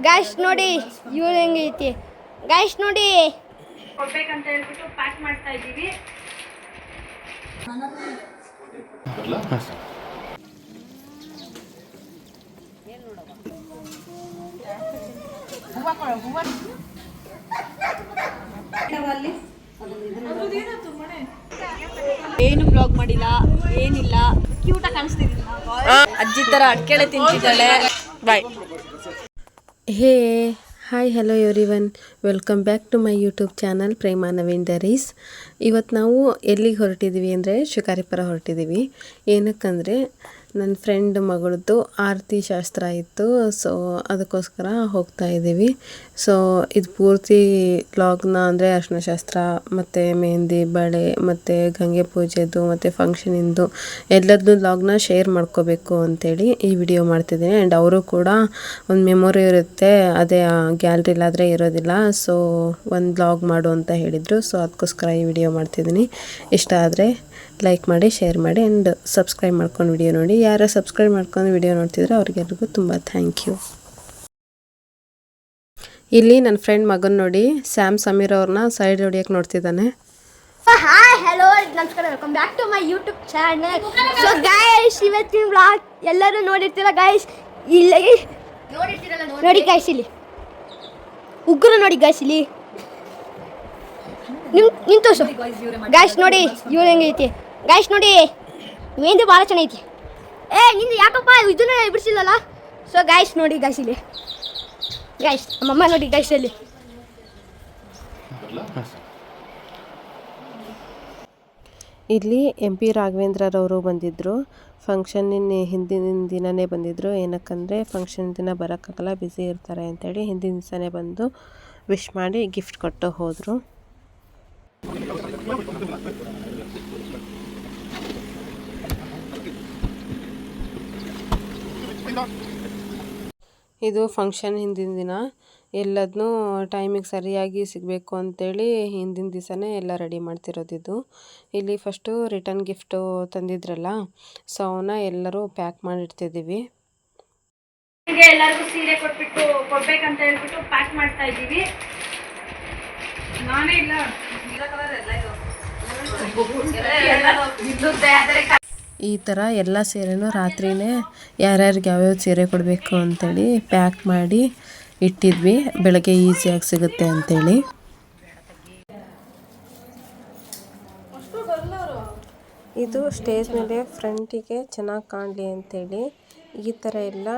Guys ನೋಡಿ ಇವ್ರು ಹೆಂಗೈತಿ. ಗಾಯ್ಸ್ ನೋಡಿ ಕೊಡ್ಬೇಕಂತ ಹೇಳ್ಬಿಟ್ಟು ಪ್ಯಾಕ್ ಮಾಡ್ತಾ ಇದ್ದೀವಿ. ಏನು ಬ್ಲಾಗ್ ಮಾಡಿಲ್ಲ, ಏನಿಲ್ಲ, ಕ್ಯೂಟಾಗಿ ಕಾಣಿಸ್ತಿದ್ದೀನಿ. ಅಜ್ಜಿ ಥರ ಅಡ್ಕೆಳೆ ತಿಂತಿದ್ದಾಳೆ. Bye. Hey hi hello everyone, welcome back to my YouTube channel Prema Naveen diaries. ಇವತ್ತು ನಾವು ಎಲ್ಲಿಗೆ ಹೊರಟಿದ್ದೀವಿ ಅಂದರೆ ಶಿಕಾರಿಪುರ ಹೊರಟಿದ್ದೀವಿ. ಏನಕ್ಕಂದರೆ ನನ್ನ ಫ್ರೆಂಡ್ ಮಗಳದ್ದು ಆರತಿ ಶಾಸ್ತ್ರ ಇತ್ತು. ಸೊ ಅದಕ್ಕೋಸ್ಕರ ಹೋಗ್ತಾ ಇದ್ದೀವಿ. ಸೊ ಇದು ಪೂರ್ತಿ ವ್ಲಾಗ್ನ ಅಂದರೆ ಅರಿಶಿನ ಶಾಸ್ತ್ರ ಮತ್ತು ಮೆಹಂದಿ, ಬಳೆ ಮತ್ತು ಗಂಗೆ ಪೂಜೆದು ಮತ್ತು ಫಂಕ್ಷನಿಂದು ಎಲ್ಲದನ್ನೂ ವ್ಲಾಗ್ನ ಶೇರ್ ಮಾಡ್ಕೋಬೇಕು ಅಂಥೇಳಿ ಈ ವಿಡಿಯೋ ಮಾಡ್ತಿದ್ದೀನಿ. ಆ್ಯಂಡ್ ಅವರು ಕೂಡ ಒಂದು ಮೆಮೊರಿ ಇರುತ್ತೆ, ಅದೇ ಗ್ಯಾಲ್ರಿಲಾದರೆ ಇರೋದಿಲ್ಲ. ಸೊ ಒಂದು ವ್ಲಾಗ್ ಮಾಡು ಅಂತ ಹೇಳಿದರು. ಸೊ ಅದಕ್ಕೋಸ್ಕರ ಈ ವಿಡಿಯೋ ಮಾಡ್ತಿದ್ದೀನಿ. ಇಷ್ಟ ಆದರೆ ಲೈಕ್ ಮಾಡಿ, ಶೇರ್ ಮಾಡಿ ಆ್ಯಂಡ್ ಸಬ್ಸ್ಕ್ರೈಬ್ ಮಾಡ್ಕೊಂಡು ವಿಡಿಯೋ ನೋಡಿ. ಯಾರು ಸಬ್ಸ್ಕ್ರೈಬ್ ಮಾಡ್ಕೊಂಡು ವಿಡಿಯೋ ನೋಡ್ತಿದ್ರೆ ಅವ್ರಿಗೆಲ್ರಿಗೂ ತುಂಬ ಥ್ಯಾಂಕ್ ಯು. ಇಲ್ಲಿ ನನ್ನ ಫ್ರೆಂಡ್ ಮಗನ ನೋಡಿ ಸ್ಯಾಮ್ ಸಮೀರ್ ಅವ್ರನ್ನ ಸೈಡ್ ಹೊಡಿಯೋಕೆ ನೋಡ್ತಿದ್ದಾನೆ. ಹಾಯ್ ಹಲೋ ನಮಸ್ಕಾರ, welcome back to my YouTube channel. So guys, ಇವತ್ತಿನ ವ್ಲಾಗ್ ಎಲ್ಲರೂ ನೋಡಿರ್ತೀರ ಗೈಸ್. ಇಲ್ಲಿ ನೋಡಿ ಗೈಸ್, ಇಲ್ಲಿ ಉಗ್ರು ನೋಡಿ ಗೈಸ್, ಇಲ್ಲಿ ನಿಂತು ಗಾಯ್ಸ್ ನೋಡಿ ಇವ್ರು ಹೆಂಗೈತಿ. ಗಾಯ್ಸ್ ನೋಡಿ ಮೆಹಂದಿ ಭಾಳ ಚೆನ್ನಾಗೈತಿ. ನಿಂದು ಯಾಕಪ್ಪ ಇದನ್ನ ಬಿಡಿಸಿಲ್ಲಲ್ಲ. ಸೊ ಗಾಯ್ಸ್ ನೋಡಿ ಗಾಯ್ಸ್, ಇಲ್ಲಿ ಗಾಯ್ಸ್ ನಮ್ಮಮ್ಮ ನೋಡಿ ಗಾಯ್ಸ್, ಅಲ್ಲಿ ಇಲ್ಲಿ MP ರಾಘವೇಂದ್ರರವರು ಬಂದಿದ್ದರು. ಫಂಕ್ಷನ್ನಿನ ಹಿಂದಿನ ದಿನವೇ ಬಂದಿದ್ದರು. ಏನಕ್ಕಂದರೆ ಫಂಕ್ಷನ್ ದಿನ ಬರೋಕ್ಕಾಗಲ್ಲ, ಬ್ಯುಸಿ ಇರ್ತಾರೆ ಅಂಥೇಳಿ ಹಿಂದಿನ ದಿವಸನೇ ಬಂದು ವಿಶ್ ಮಾಡಿ ಗಿಫ್ಟ್ ಕೊಟ್ಟು ಹೋದರು. ಇದು ಫಂಕ್ಷನ್ ಹಿಂದಿನ ದಿನ. ಎಲ್ಲದನ್ನೂ ಟೈಮಿಗೆ ಸರಿಯಾಗಿ ಸಿಗಬೇಕು ಅಂಥೇಳಿ ಹಿಂದಿನ ದಿವಸನೇ ಎಲ್ಲ ರೆಡಿ ಮಾಡ್ತಿರೋದಿದ್ದು. ಇಲ್ಲಿ ಫಸ್ಟು ರಿಟರ್ನ್ ಗಿಫ್ಟು ತಂದಿದ್ರಲ್ಲ, ಸೊ ಅವನ್ನ ಎಲ್ಲರೂ ಪ್ಯಾಕ್ ಮಾಡಿಡ್ತಿದ್ದೀವಿ. ಎಲ್ಲರಿಗೂ ಸೀರೆ ಕೊಡ್ಬೇಕಂತ ಹೇಳ್ಬಿಟ್ಟು ಪ್ಯಾಕ್ ಮಾಡ್ತಾ ಇದ್ದೀವಿ. ನಾನೇ ಇಲ್ಲ ಈ ಥರ ಎಲ್ಲ ಸೀರೆನೂ ರಾತ್ರಿಯೇ ಯಾರ್ಯಾರಿಗೆ ಯಾವ್ಯಾವ ಸೀರೆ ಕೊಡಬೇಕು ಅಂಥೇಳಿ ಪ್ಯಾಕ್ ಮಾಡಿ ಇಟ್ಟಿದ್ವಿ, ಬೆಳಗ್ಗೆ ಈಸಿಯಾಗಿ ಸಿಗುತ್ತೆ ಅಂಥೇಳಿ. ಇದು ಸ್ಟೇಜ್ ಮೇಲೆ ಫ್ರಂಟಿಗೆ ಚೆನ್ನಾಗಿ ಕಾಣಲಿ ಅಂಥೇಳಿ ಈ ಥರ ಎಲ್ಲ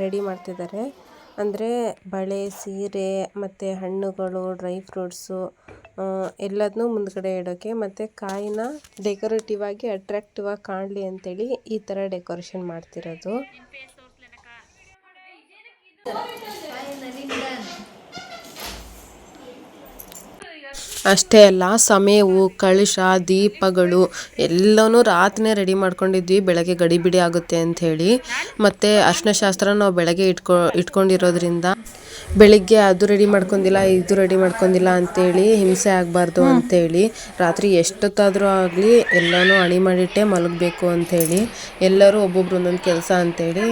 ರೆಡಿ ಮಾಡ್ತಿದ್ದಾರೆ. ಅಂದರೆ ಬಳೆ, ಸೀರೆ ಮತ್ತು ಹಣ್ಣುಗಳು, ಡ್ರೈ ಫ್ರೂಟ್ಸು ಎಲ್ಲದನ್ನೂ ಮುಂದ್ಗಡೆ ಇಡೋಕ್ಕೆ, ಮತ್ತು ಕಾಯಿನ ಡೆಕೋರೇಟಿವ್ ಆಗಿ ಅಟ್ರಾಕ್ಟಿವ್ ಆಗಿ ಕಾಣಲಿ ಅಂಥೇಳಿ ಈ ಥರ ಡೆಕೋರೇಷನ್ ಮಾಡ್ತಿರೋದು. ಅಷ್ಟೇ ಅಲ್ಲ, ಸಮೇವು, ಕಳಶ, ದೀಪಗಳು ಎಲ್ಲನೂ ರಾತ್ರಿನೇ ರೆಡಿ ಮಾಡ್ಕೊಂಡಿದ್ವಿ, ಬೆಳಗ್ಗೆ ಗಡಿಬಿಡಿ ಆಗುತ್ತೆ ಅಂಥೇಳಿ. ಮತ್ತು ಅರಿಶಿನ ಶಾಸ್ತ್ರ ನಾವು ಬೆಳಗ್ಗೆ ಇಟ್ಕೊಂಡಿರೋದ್ರಿಂದ ಬೆಳಿಗ್ಗೆ ಅದು ರೆಡಿ ಮಾಡ್ಕೊಂಡಿಲ್ಲ, ಇದು ರೆಡಿ ಮಾಡ್ಕೊಂಡಿಲ್ಲ ಅಂಥೇಳಿ ಹಿಂಸೆ ಆಗಬಾರ್ದು ಅಂಥೇಳಿ ರಾತ್ರಿ ಎಷ್ಟೊತ್ತಾದರೂ ಆಗಲಿ ಎಲ್ಲನೂ ಅಣಿ ಮಾಡಿಟ್ಟೆ ಮಲಗಬೇಕು ಅಂಥೇಳಿ ಎಲ್ಲರೂ ಒಬ್ಬೊಬ್ರು ಒಂದೊಂದು ಕೆಲಸ ಅಂಥೇಳಿ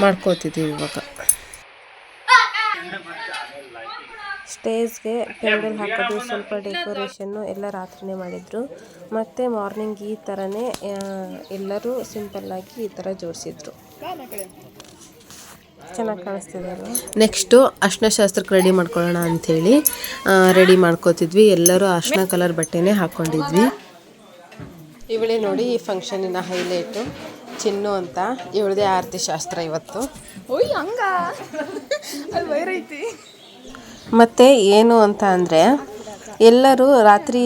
ಮಾಡ್ಕೋತಿದ್ದೀವಿ ಇವಾಗ. ಸ್ಟೇಜ್ಗೆ ಪೆಂಡಲ್ ಹಾಕೋದು, ಸ್ವಲ್ಪ ಡೆಕೋರೇಷನ್ನು ಎಲ್ಲ ರಾತ್ರಿನೇ ಮಾಡಿದರು. ಮತ್ತು ಮಾರ್ನಿಂಗ್ ಈ ಥರನೇ ಎಲ್ಲರೂ ಸಿಂಪಲ್ಲಾಗಿ ಈ ಥರ ಜೋಡಿಸಿದ್ರು. ಚೆನ್ನಾಗಿ ಕಾಣಿಸ್ತಿದೆ ಅಲ್ವಾ. ನೆಕ್ಸ್ಟು ಅರಿಶಿನ ಶಾಸ್ತ್ರಕ್ಕೆ ರೆಡಿ ಮಾಡ್ಕೊಳ್ಳೋಣ ಅಂಥೇಳಿ ರೆಡಿ ಮಾಡ್ಕೋತಿದ್ವಿ. ಎಲ್ಲರೂ ಅರಿಶಿನ ಕಲರ್ ಬಟ್ಟೆನೇ ಹಾಕ್ಕೊಂಡಿದ್ವಿ. ಇವಳೇ ನೋಡಿ ಈ ಫಂಕ್ಷನಿನ ಹೈಲೈಟು, ಚಿನ್ನು ಅಂತ. ಇವಳದೇ ಆರತಿ ಶಾಸ್ತ್ರ ಇವತ್ತು. ಮತ್ತು ಏನು ಅಂತ ಅಂದರೆ ಎಲ್ಲರೂ ರಾತ್ರಿ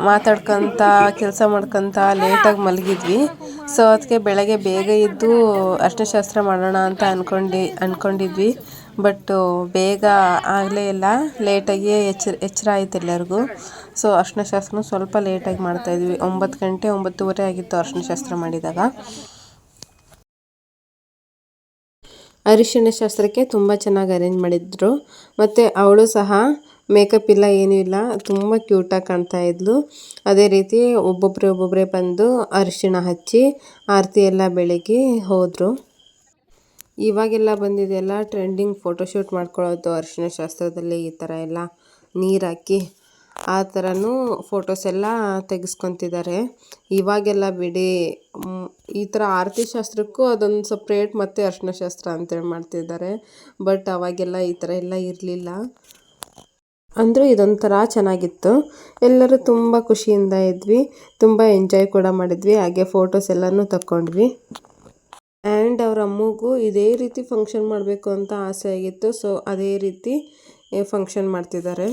ಮಾತಾಡ್ಕೊತ ಕೆಲಸ ಮಾಡ್ಕೊತ ಲೇಟಾಗಿ ಮಲಗಿದ್ವಿ. ಸೊ ಅದಕ್ಕೆ ಬೆಳಗ್ಗೆ ಬೇಗ ಎದ್ದು ಅರಿಶಿನ ಶಾಸ್ತ್ರ ಮಾಡೋಣ ಅಂತ ಅಂದ್ಕೊಂಡಿದ್ವಿ. ಬಟ್ ಬೇಗ ಆಗಲೇ ಇಲ್ಲ, ಲೇಟಾಗಿ ಎಚ್ಚರ ಆಯ್ತು ಎಲ್ಲರಿಗೂ. ಸೊ ಅರಿಶಿನ ಶಾಸ್ತ್ರನೂ ಸ್ವಲ್ಪ ಲೇಟಾಗಿ ಮಾಡ್ತಾಯಿದ್ವಿ. 9 ಗಂಟೆ 9:30 ಆಗಿತ್ತು ಅರಿಶಿನ ಶಾಸ್ತ್ರ ಮಾಡಿದಾಗ. ಅರಿಶಿನ ಶಾಸ್ತ್ರಕ್ಕೆ ತುಂಬ ಚೆನ್ನಾಗಿ ಅರೇಂಜ್ ಮಾಡಿದ್ರು. ಮತ್ತು ಅವಳು ಸಹ ಮೇಕಪ್ ಇಲ್ಲ, ಏನೂ ಇಲ್ಲ, ತುಂಬ ಕ್ಯೂಟಾಗಿ ಕಾಣ್ತಾ ಇದ್ಲು. ಅದೇ ರೀತಿ ಒಬ್ಬೊಬ್ಬರೇ ಬಂದು ಅರಿಶಿಣ ಹಚ್ಚಿ ಆರತಿ ಎಲ್ಲ ಬೆಳಗ್ಗೆ ಹೋದರು. ಇವಾಗೆಲ್ಲ ಬಂದಿದೆಯಲ್ಲ ಟ್ರೆಂಡಿಂಗ್ ಫೋಟೋಶೂಟ್ ಮಾಡ್ಕೊಳ್ಳೋದು ಅರಿಶಿನ ಶಾಸ್ತ್ರದಲ್ಲಿ ಈ ಥರ ಎಲ್ಲ ನೀರು ಹಾಕಿ ಆ ಥರನೂ ಫೋಟೋಸ್ ಎಲ್ಲ ತೆಗೆಸ್ಕೊತಿದ್ದಾರೆ. ಇವಾಗೆಲ್ಲ ಬಿಡಿ, ಈ ಥರ ಆರತಿ ಶಾಸ್ತ್ರಕ್ಕೂ ಅದೊಂದು ಸಪ್ರೇಟ್ ಮತ್ತು ಅರಿಶಿನ ಶಾಸ್ತ್ರ ಅಂತೇಳಿ ಮಾಡ್ತಿದ್ದಾರೆ. ಬಟ್ ಅವಾಗೆಲ್ಲ ಈ ಥರ ಎಲ್ಲ ಇರಲಿಲ್ಲ. ಅಂದರೂ ಇದೊಂಥರ ಚೆನ್ನಾಗಿತ್ತು. ಎಲ್ಲರೂ ತುಂಬ ಖುಷಿಯಿಂದ ಇದ್ವಿ, ತುಂಬ ಎಂಜಾಯ್ ಕೂಡ ಮಾಡಿದ್ವಿ, ಹಾಗೆ ಫೋಟೋಸ್ ಎಲ್ಲನೂ ತಕ್ಕೊಂಡ್ವಿ. ಆ್ಯಂಡ್ ಅವ್ರ ಅಮ್ಮಗೂ ಇದೇ ರೀತಿ ಫಂಕ್ಷನ್ ಮಾಡಬೇಕು ಅಂತ ಆಸೆ ಆಗಿತ್ತು. ಸೊ ಅದೇ ರೀತಿ ಫಂಕ್ಷನ್ ಮಾಡ್ತಿದ್ದಾರೆ.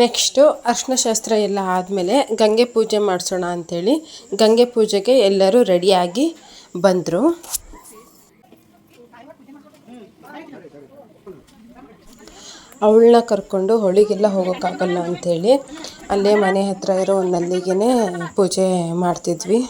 ನೆಕ್ಸ್ಟು ಅರಿಶಿನ ಶಾಸ್ತ್ರ ಎಲ್ಲ ಆದಮೇಲೆ ಗಂಗೆ ಪೂಜೆ ಮಾಡಿಸೋಣ ಅಂಥೇಳಿ ಗಂಗೆ ಪೂಜೆಗೆ ಎಲ್ಲರೂ ರೆಡಿಯಾಗಿ ಬಂದರು. ಅವಳನ್ನ ಕರ್ಕೊಂಡು ಹೊಳಿಗೆಲ್ಲ ಹೋಗೋಕ್ಕಾಗಲ್ಲ ಅಂಥೇಳಿ ಅಲ್ಲೇ ಮನೆ ಹತ್ರ ಇರೋ ಒಂದು ನಲ್ಲಿಗೆ ಪೂಜೆ ಮಾಡ್ತಿದ್ವಿ.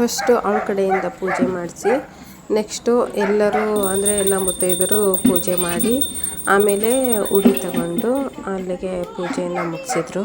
ಫಸ್ಟು ಅವಳ ಕಡೆಯಿಂದ ಪೂಜೆ ಮಾಡಿಸಿ ನೆಕ್ಸ್ಟು ಎಲ್ಲರೂ ಅಂದರೆ ಎಲ್ಲ ಮುತ್ತೈದರು ಪೂಜೆ ಮಾಡಿ ಆಮೇಲೆ ಉಡಿ ತಗೊಂಡು ಅಲ್ಲಿಗೆ ಪೂಜೆಯನ್ನು ಮುಗಿಸಿದ್ರು.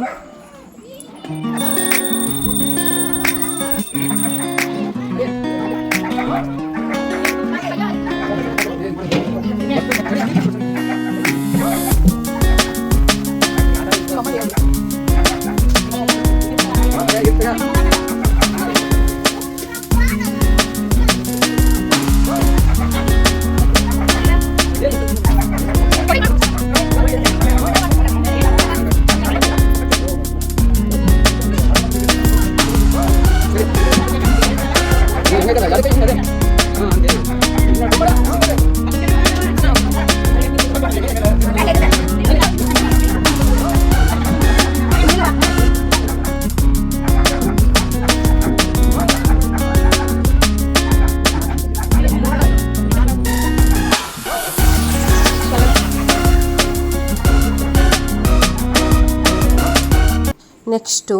ನೆಕ್ಸ್ಟು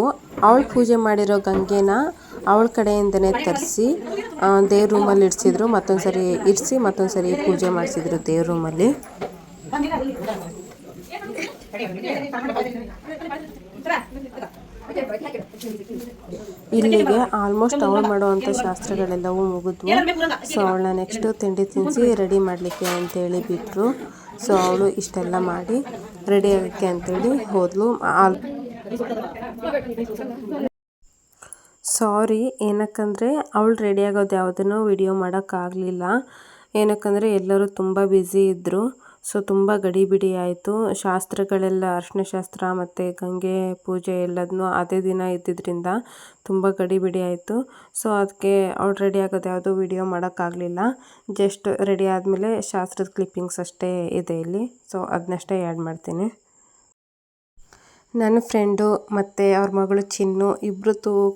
ಅವಳು ಪೂಜೆ ಮಾಡಿರೋ ಗಂಗೆನ ಅವಳ ಕಡೆಯಿಂದನೇ ತರಿಸಿ ದೇವ್ರ ರೂಮಲ್ಲಿ ಇಡಿಸಿದ್ರು. ಮತ್ತೊಂದು ಸರಿ ಇರಿಸಿ ಮತ್ತೊಂದು ಸರಿ ಪೂಜೆ ಮಾಡಿಸಿದ್ರು ದೇವ್ರ ರೂಮಲ್ಲಿ. ಇಲ್ಲಿಗೆ ಆಲ್ಮೋಸ್ಟ್ ಅವಳು ಮಾಡುವಂಥ ಶಾಸ್ತ್ರಗಳೆಲ್ಲವೂ ಮುಗಿದ್ವು. ಸೊ ಅವಳನ್ನ ನೆಕ್ಸ್ಟು ತಿಂಡಿ ತಿನ್ನಿಸಿ ರೆಡಿ ಮಾಡಲಿಕ್ಕೆ ಅಂತೇಳಿ ಬಿಟ್ಟರು. ಸೊ ಅವಳು ಇಷ್ಟೆಲ್ಲ ಮಾಡಿ ರೆಡಿ ಆಗೋಕ್ಕೆ ಅಂತೇಳಿ ಹೋದ್ಲು. ಸಾರಿ, ಏನಕ್ಕಂದರೆ ಅವಳು ರೆಡಿ ಆಗೋದು ಯಾವುದನ್ನು ವಿಡಿಯೋ ಮಾಡೋಕ್ಕಾಗಲಿಲ್ಲ. ಏನಕ್ಕಂದರೆ ಎಲ್ಲರೂ ತುಂಬ ಬ್ಯುಸಿ ಇದ್ದರು. ಸೊ ತುಂಬ ಗಡಿಬಿಡಿ ಆಯಿತು. ಶಾಸ್ತ್ರಗಳೆಲ್ಲ ಅರಿಶಿನ ಶಾಸ್ತ್ರ ಮತ್ತು ಗಂಗೆ ಪೂಜೆ ಎಲ್ಲದನ್ನೂ ಅದೇ ದಿನ ಇದ್ದಿದ್ದರಿಂದ ತುಂಬ ಗಡಿಬಿಡಿ ಆಯಿತು. ಸೊ ಅದಕ್ಕೆ ಅವಳು ರೆಡಿ ಆಗೋದು ಯಾವುದೂ ವಿಡಿಯೋ ಮಾಡೋಕ್ಕಾಗಲಿಲ್ಲ. ಜಸ್ಟ್ ರೆಡಿ ಆದಮೇಲೆ ಶಾಸ್ತ್ರದ ಕ್ಲಿಪ್ಪಿಂಗ್ಸ್ ಅಷ್ಟೇ ಇದೆ ಇಲ್ಲಿ. ಸೊ ಅದನ್ನಷ್ಟೇ ಆ್ಯಡ್ ಮಾಡ್ತೀನಿ. ನನ್ನ ಫ್ರೆಂಡು ಮತ್ತು ಅವ್ರ ಮಗಳು ಚಿನ್ನು ಇಬ್ಬರು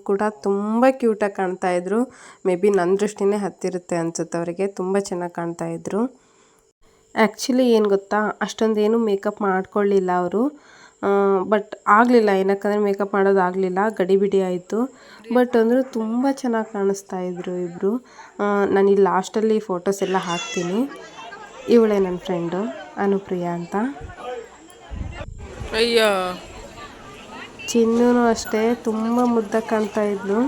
ಕೂಡ ತುಂಬ ಕ್ಯೂಟಾಗಿ ಕಾಣ್ತಾಯಿದ್ರು. ಮೇ ಬಿ ನನ್ನ ದೃಷ್ಟಿನೇ ಹತ್ತಿರುತ್ತೆ ಅನಿಸುತ್ತೆ ಅವರಿಗೆ. ತುಂಬ ಚೆನ್ನಾಗಿ ಕಾಣ್ತಾಯಿದ್ರು. ಆ್ಯಕ್ಚುಲಿ ಏನು ಗೊತ್ತಾ, ಅಷ್ಟೊಂದೇನು ಮೇಕಪ್ ಮಾಡ್ಕೊಳ್ಳಿಲ್ಲ ಅವರು. ಬಟ್ ಆಗಲಿಲ್ಲ, ಏನಕ್ಕಂದರೆ ಮೇಕಪ್ ಮಾಡೋದು ಆಗಲಿಲ್ಲ, ಗಡಿಬಿಡಿ ಆಯಿತು. ಬಟ್ ಅಂದರೆ ತುಂಬ ಚೆನ್ನಾಗಿ ಕಾಣಿಸ್ತಾ ಇದ್ರು ಇಬ್ಬರು. ನಾನು ಇಲ್ಲಿ ಲಾಸ್ಟಲ್ಲಿ ಫೋಟೋಸ್ ಎಲ್ಲ ಹಾಕ್ತೀನಿ. ಇವಳೇ ನನ್ನ ಫ್ರೆಂಡು ಅನುಪ್ರಿಯಾ ಅಂತ. ಅಯ್ಯೋ ಚಿನ್ನೂ ಅಷ್ಟೇ ತುಂಬ ಮುದ್ದಾಗಿ ಕಾಣ್ತಾ ಇದ್ಲು.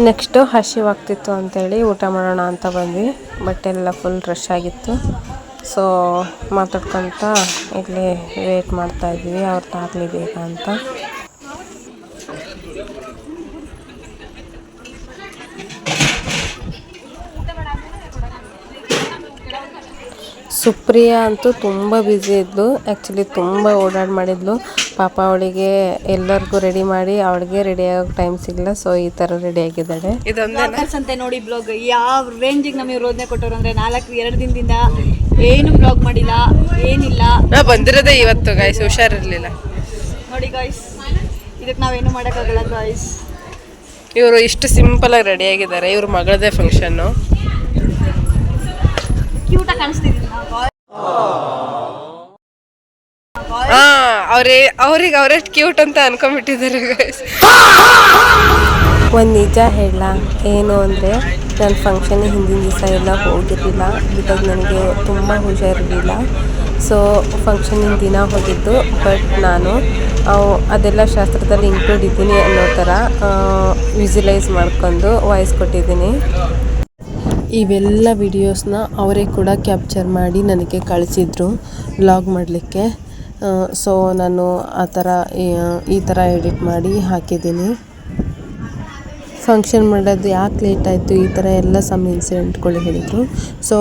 ನೆಕ್ಸ್ಟು ಹಸಿವಾಗ್ತಿತ್ತು ಅಂತೇಳಿ ಊಟ ಮಾಡೋಣ ಅಂತ ಬಂದ್ವಿ. ಬಟ್ ಎಲ್ಲ ಫುಲ್ ರಶ್ ಆಗಿತ್ತು. ಸೊ ಮಾತಾಡ್ಕೊತ ಇಲ್ಲಿ ವೇಟ್ ಮಾಡ್ತಾಯಿದ್ವಿ ಅವ್ರದ್ದು ಆಗಲಿ ಬೇಗ ಅಂತ. ಸುಪ್ರಿಯಾ ಅಂತೂ ತುಂಬ ಬ್ಯುಸಿ ಇದ್ಲು. ಆ್ಯಕ್ಚುಲಿ ತುಂಬ ಓಡಾಡಿ ಮಾಡಿದ್ಲು. ಪಾಪ ಅವಳಿಗೆ ಎಲ್ಲರಿಗೂ ರೆಡಿ ಮಾಡಿ ಅವಳಿಗೆ ರೆಡಿ ಆಗೋಕ್ಕೆ ಟೈಮ್ ಸಿಗಲ್ಲ. ಸೊ ಈ ಥರ ರೆಡಿ ಆಗಿದ್ದಾಳೆ. ಅಂತೆ ನೋಡಿ ಬ್ಲಾಗ್ ಯಾವ ರೇಂಜಿಗೆ ನಮಗೆ ರೋದನೆ ಕೊಟ್ಟರು ಅಂದರೆ 2 ದಿನದಿಂದ ಏನು ಬ್ಲಾಗ್ ಮಾಡಿಲ್ಲ, ಏನಿಲ್ಲ. ನಾ ಬಂದಿರೋದೇ ಇವತ್ತು ಗಾಯ್ಸ್, ಹುಷಾರಿರಲಿಲ್ಲ ನೋಡಿ ಗಾಯ್ಸ್, ಇದಕ್ಕೆ ನಾವೇನು ಮಾಡೋಕ್ಕಾಗಲ್ಲ ಗಾಯ್ಸ್. ಇವರು ಇಷ್ಟು ಸಿಂಪಲಾಗಿ ರೆಡಿ ಆಗಿದ್ದಾರೆ. ಇವ್ರ ಮಗಳದೇ ಫಂಕ್ಷನ್ನು. ಕ್ಯೂಟಾಗಿ ಕಾಣಿಸ್ತಿದ್ದೀನಿ ಅವ್ರಿಗೆ ಅವರೆಷ್ಟು ಕ್ಯೂಟ್ ಅಂತ ಅನ್ಕೊಂಡ್ಬಿಟ್ಟಿದ್ದಾರೆ ಗೈಸ್. ಒಂದು ನಿಜ ಹೇಳ, ಏನು ಅಂದರೆ ನಾನು ಫಂಕ್ಷನ್ಗೆ ಹಿಂದಿನ ದಿವಸ ಎಲ್ಲ ಹೋಗಿರಲಿಲ್ಲ. ಬಿಕಾಸ್ ನನಗೆ ತುಂಬ ಹುಷಾರಿರಲಿಲ್ಲ. ಸೊ ಫಂಕ್ಷನಿನ ದಿನ ಹೋಗಿದ್ದು. ಬಟ್ ನಾನು ಅದೆಲ್ಲ ಶಾಸ್ತ್ರದಲ್ಲಿ ಇನ್ಕ್ಲೂಡ್ ಇದ್ದೀನಿ ಅನ್ನೋ ಥರ ವಿಜುವಲೈಸ್ ಮಾಡ್ಕೊಂಡು ವಾಯ್ಸ್ ಕೊಟ್ಟಿದ್ದೀನಿ. ಇವೆಲ್ಲ ವಿಡಿಯೋಸ್ನ ಅವರೇ ಕೂಡ ಕ್ಯಾಪ್ಚರ್ ಮಾಡಿ ನನಗೆ ಕಳಿಸಿದ್ರು ವ್ಲಾಗ್ ಮಾಡಲಿಕ್ಕೆ. ಸೊ ನಾನು ಈ ಥರ ಎಡಿಟ್ ಮಾಡಿ ಹಾಕಿದ್ದೀನಿ. ಫಂಕ್ಷನ್ ಮಾಡೋದು ಯಾಕೆ ಲೇಟ್ ಆಯಿತು, ಈ ಥರ ಎಲ್ಲ ಸಮ್ ಇನ್ಸಿಡೆಂಟ್ಗಳು ಹೇಳಿದರು. ಸೊ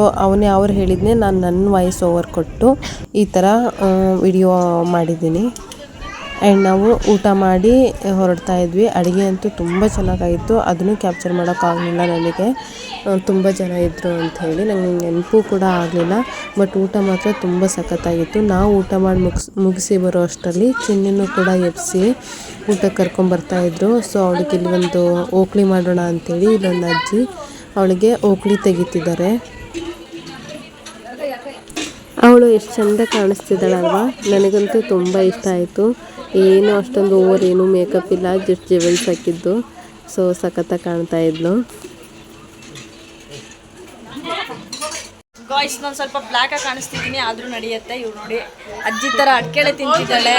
ಅವ್ರು ಹೇಳಿದ್ನೇ ನಾನು ನನ್ನ ವಾಯ್ಸ್ ಓವರ್ ಕೊಟ್ಟು ಈ ಥರ ವಿಡಿಯೋ ಮಾಡಿದ್ದೀನಿ. ಆ್ಯಂಡ್ ನಾವು ಊಟ ಮಾಡಿ ಹೊರಡ್ತಾ ಇದ್ವಿ. ಅಡುಗೆ ಅಂತೂ ತುಂಬ ಚೆನ್ನಾಗಾಯಿತು. ಅದನ್ನು ಕ್ಯಾಪ್ಚರ್ ಮಾಡೋಕ್ಕಾಗಲಿಲ್ಲ ನನಗೆ, ತುಂಬ ಜನ ಇದ್ದರು ಅಂಥೇಳಿ ನನಗೆ ನೆನಪು ಕೂಡ ಆಗಲಿಲ್ಲ. ಬಟ್ ಊಟ ಮಾತ್ರ ತುಂಬ ಸಖತ್ತಾಗಿತ್ತು. ನಾವು ಊಟ ಮಾಡಿ ಮುಗಿಸಿ ಬರೋ ಅಷ್ಟರಲ್ಲಿ ಚಿನ್ನೂ ಕೂಡ ಎಬ್ಬಿಸಿ ಊಟಕ್ಕೆ ಕರ್ಕೊಂಬರ್ತಾಯಿದ್ರು. ಸೊ ಅವಳಿಗೆ ಇಲ್ಲಿ ಒಂದು ಓಕ್ಳಿ ಮಾಡೋಣ ಅಂಥೇಳಿ ಇಲ್ಲೊಂದು ಅಜ್ಜಿ ಅವಳಿಗೆ ಓಕ್ಳಿ ತೆಗಿತಿದ್ದಾರೆ. ಅವಳು ಎಷ್ಟು ಚೆಂದ ಕಾಣಿಸ್ತಿದ್ದಾಳಲ್ವ, ನನಗಂತೂ ತುಂಬ ಇಷ್ಟ ಆಯಿತು. ಏನು ಅಷ್ಟೊಂದು ಓವರ್ ಏನು ಮೇಕಪ್ ಇಲ್ಲ, ಜಸ್ಟ್ ಜೆವೆಲ್ಸ್ ಹಾಕಿದ್ದು. ಸೊ ಸಖತ್ತಾಗಿ ಕಾಣ್ತಾ ಇದ್ಲು. ಗಾಯ್ಸ್ ನಾನು ಸ್ವಲ್ಪ ಬ್ಲ್ಯಾಕ್ ಆಗಿ ಕಾಣಿಸ್ತಿದ್ದೀನಿ, ಆದ್ರೂ ನಡೆಯುತ್ತೆ. ಇವ್ರು ನೋಡಿ ಅಜ್ಜಿ ತರ ಅಡ್ಕೆಳೆ ತಿಂತಿದ್ದಾಳೆ.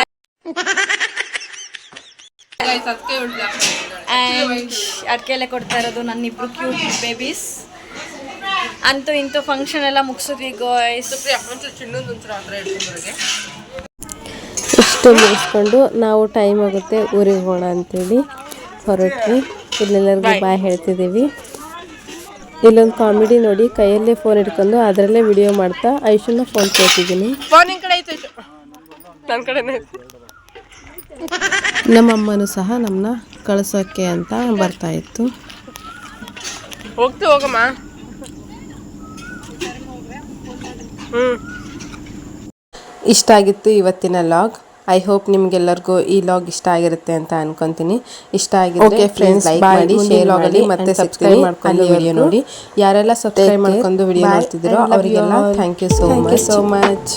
ಅಡ್ಕೆಲೆ ಕೊಡ್ತಾ ಇರೋದು ನನ್ನಿಬ್ರು ಕ್ಯೂಟ್ ಬೇಬೀಸ್. ಅಂತೂ ಇಂತೂ ಫಂಕ್ಷನ್ ಎಲ್ಲ ಮುಗಿಸಿದ್ವಿ ಗಾಯ್ಸ್. ಇಷ್ಟು ಮುಗಿಸ್ಕೊಂಡು ನಾವು ಟೈಮ್ ಆಗುತ್ತೆ ಊರಿಗೆ ಹೋಗೋಣ ಅಂತೇಳಿ ಹೊರಟ್ವಿ. ಇಲ್ಲೆಲ್ಲರಿಗೂ ಬಾಯ್ ಹೇಳ್ತಿದ್ದೀವಿ. ಇಲ್ಲೊಂದು ಕಾಮಿಡಿ ನೋಡಿ, ಕೈಯಲ್ಲೇ ಫೋನ್ ಹಿಡ್ಕೊಂಡು ಅದರಲ್ಲೇ ವಿಡಿಯೋ ಮಾಡ್ತಾ ಐಶುನ ಫೋನ್ ಕೇಳ್ತಿದ್ದೀನಿ. ನಮ್ಮಮ್ಮನೂ ಸಹ ನಮ್ಮನ್ನ ಕಳಿಸೋಕ್ಕೆ ಅಂತ ಬರ್ತಾಯಿತ್ತು. ಹೋಗಮ್ಮ. ಇಷ್ಟ ಆಗಿತ್ತು ಇವತ್ತಿನ ಲಾಗ್. ಐ ಹೋಪ್ ನಿಮ್ಗೆಲ್ಲರಿಗೂ ಈ ಲಾಗ್ ಇಷ್ಟ ಆಗಿರುತ್ತೆ ಅಂತ ಅನ್ಕೊಂತೀನಿ. ಇಷ್ಟ ಆಗಿದ್ರೆ ಫ್ರೆಂಡ್ಸ್ ಲೈಕ್ ಮಾಡಿ, ಶೇರ್ ಮಾಡಿ, ಮತ್ತೆ ಸಬ್ಸ್ಕ್ರೈಬ್ ಮಾಡ್ಕೊಂಡು ವಿಡಿಯೋ ನೋಡಿ. ಯಾರೆಲ್ಲ ಸಬ್ಸ್ಕ್ರೈಬ್ ಮಾಡ್ಕೊಂಡು ವಿಡಿಯೋ ನೋಡ್ತಿದ್ದೀರೋ ಅವರಿಗೆಲ್ಲ ಥ್ಯಾಂಕ್ ಯು ಸೋ ಮಚ್.